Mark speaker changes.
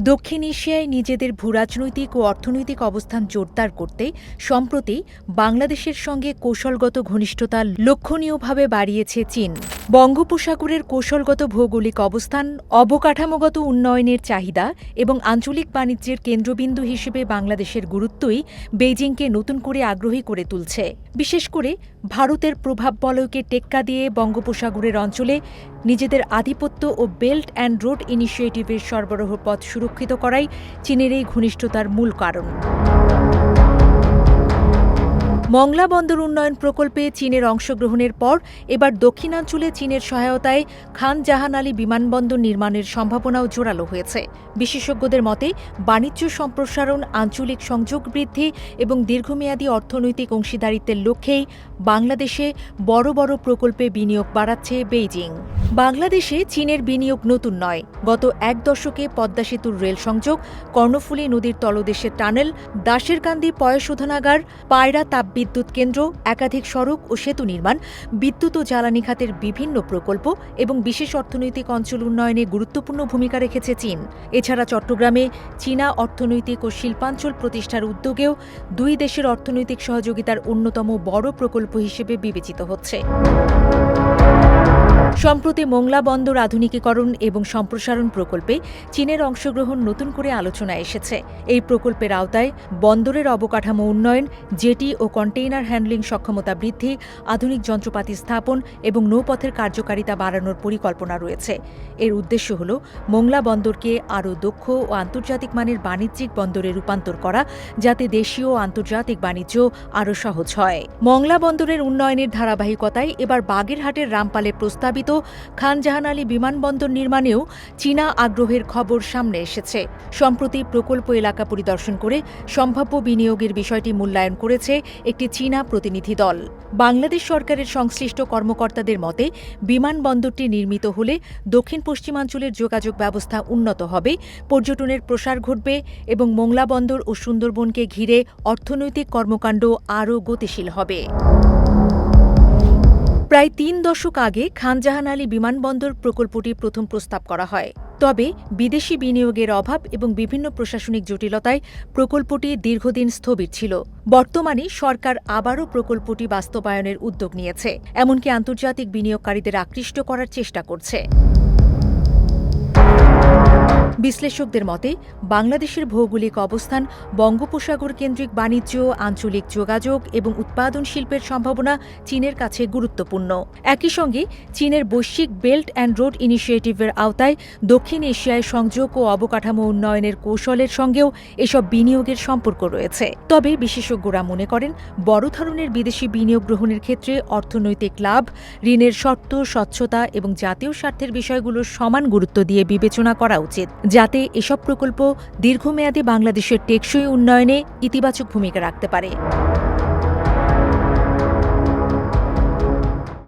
Speaker 1: দক্ষিণ এশিয়ায় নিজেদের ভূরাজনৈতিক ও অর্থনৈতিক অবস্থান জোরদার করতে সম্প্রতি বাংলাদেশের সঙ্গে কৌশলগত ঘনিষ্ঠতা লক্ষণীয়ভাবে বাড়িয়েছে চীন। বঙ্গোপসাগরের কৌশলগত ভৌগোলিক অবস্থান, অবকাঠামোগত উন্নয়নের চাহিদা এবং আঞ্চলিক বাণিজ্যের কেন্দ্রবিন্দু হিসেবে বাংলাদেশের গুরুত্বই বেইজিংকে নতুন করে আগ্রহী করে তুলছে। বিশেষ করে ভারতের প্রভাব বলয়কে টেক্কা দিয়ে বঙ্গোপসাগরের অঞ্চলে নিজেদের আধিপত্য ও বেল্ট অ্যান্ড রোড ইনিশিয়েটিভের সরবরাহ পথ সুরক্ষিত করাই চীনের এই ঘনিষ্ঠতার মূল কারণ। মংলা বন্দর উন্নয়ন প্রকল্পে চীনের অংশগ্রহণের পর এবার দক্ষিণাঞ্চলে চীনের সহায়তায় খান জাহান আলী বিমানবন্দর নির্মাণের সম্ভাবনাও জোরালো হয়েছে। বিশেষজ্ঞদের মতে বাণিজ্য সম্প্রসারণ, আঞ্চলিক সংযোগ বৃদ্ধি এবং দীর্ঘমেয়াদী অর্থনৈতিক অংশীদারিত্বের লক্ষ্যেই বাংলাদেশে বড় বড় প্রকল্পে বিনিয়োগ বাড়াচ্ছে বেইজিং। বাংলাদেশে চীনের বিনিয়োগ নতুন নয়। গত এক দশকে পদ্মা সেতুর রেল সংযোগ, কর্ণফুলী নদীর তলদেশের টানেল, দাসেরকান্দি পয়ঃশোধনাগার, পায়রা তাপবিদ্যুৎ কেন্দ্র, একাধিক সড়ক ও সেতু নির্মাণ, বিদ্যুৎ ও জ্বালানি খাতের বিভিন্ন প্রকল্প এবং বিশেষ অর্থনৈতিক অঞ্চল উন্নয়নে গুরুত্বপূর্ণ ভূমিকা রেখেছে চীন। এছাড়া চট্টগ্রামে চীনা অর্থনৈতিক ও শিল্পাঞ্চল প্রতিষ্ঠার উদ্যোগেও দুই দেশের অর্থনৈতিক সহযোগিতার অন্যতম বড় প্রকল্প হিসেবে বিবেচিত হচ্ছে। সম্প্রতি মোংলা বন্দর আধুনিকীকরণ এবং সম্প্রসারণ প্রকল্পে চীনের অংশগ্রহণ নতুন করে আলোচনায় এসেছে। এই প্রকল্পের আওতায় বন্দরের অবকাঠামো উন্নয়ন, জেটি ও কন্টেইনার হ্যান্ডলিং সক্ষমতা বৃদ্ধি, আধুনিক যন্ত্রপাতি স্থাপন এবং নৌপথের কার্যকারিতা বাড়ানোর পরিকল্পনা রয়েছে। এর উদ্দেশ্য হল মোংলা বন্দরকে আরও দক্ষ ও আন্তর্জাতিক মানের বাণিজ্যিক বন্দরে রূপান্তর করা, যাতে দেশীয় ও আন্তর্জাতিক বাণিজ্য আরও সহজ হয়। মোংলা বন্দরের উন্নয়নের ধারাবাহিকতায় এবার বাগেরহাটের রামপালে প্রস্তাবিত খান জাহান আলী বিমানবন্দর নির্মাণেও চীনা আগ্রহের খবর সামনে এসেছে। সম্প্রতি প্রকল্প এলাকা পরিদর্শন করে সম্ভাব্য বিনিয়োগের বিষয়টি মূল্যায়ন করেছে একটি চীনা প্রতিনিধি দল। বাংলাদেশ সরকারের সংশ্লিষ্ট কর্মকর্তাদের মতে বিমানবন্দরটি নির্মিত হলে দক্ষিণ পশ্চিমাঞ্চলের যোগাযোগ ব্যবস্থা উন্নত হবে, পর্যটনের প্রসার ঘটবে এবং মোংলা বন্দর ও সুন্দরবনকে ঘিরে অর্থনৈতিক কর্মকাণ্ড আরও গতিশীল হবে। প্রায় ৩ দশক আগে খান জাহান আলী বিমানবন্দর প্রকল্পটি প্রথম প্রস্তাব করা হয়। তবে বিদেশি বিনিয়োগের অভাব এবং বিভিন্ন প্রশাসনিক জটিলতায় প্রকল্পটি দীর্ঘদিন স্থবির ছিল। বর্তমানে সরকার আবারও প্রকল্পটি বাস্তবায়নের উদ্যোগ নিয়েছে, এমনকি আন্তর্জাতিক বিনিয়োগকারীদের আকৃষ্ট করার চেষ্টা করছে। বিশ্লেষকদের মতে বাংলাদেশের ভৌগোলিক অবস্থান, বঙ্গোপসাগর কেন্দ্রিক বাণিজ্য, আঞ্চলিক যোগাযোগ এবং উৎপাদন শিল্পের সম্ভাবনা চীনের কাছে গুরুত্বপূর্ণ। একই সঙ্গে চীনের বৈশ্বিক বেল্ট অ্যান্ড রোড ইনিশিয়েটিভের আওতায় দক্ষিণ এশিয়ায় সংযোগ ও অবকাঠামো উন্নয়নের কৌশলের সঙ্গেও এসব বিনিয়োগের সম্পর্ক রয়েছে। তবে বিশেষজ্ঞরা মনে করেন বড় ধরনের বিদেশি বিনিয়োগ গ্রহণের ক্ষেত্রে অর্থনৈতিক লাভ, ঋণের শর্ত, স্বচ্ছতা এবং জাতীয় স্বার্থের বিষয়গুলোর সমান গুরুত্ব দিয়ে বিবেচনা করা উচিত, যাতে এসব প্রকল্প দীর্ঘমেয়াদে বাংলাদেশের টেকসই উন্নয়নে ইতিবাচক ভূমিকা রাখতে পারে।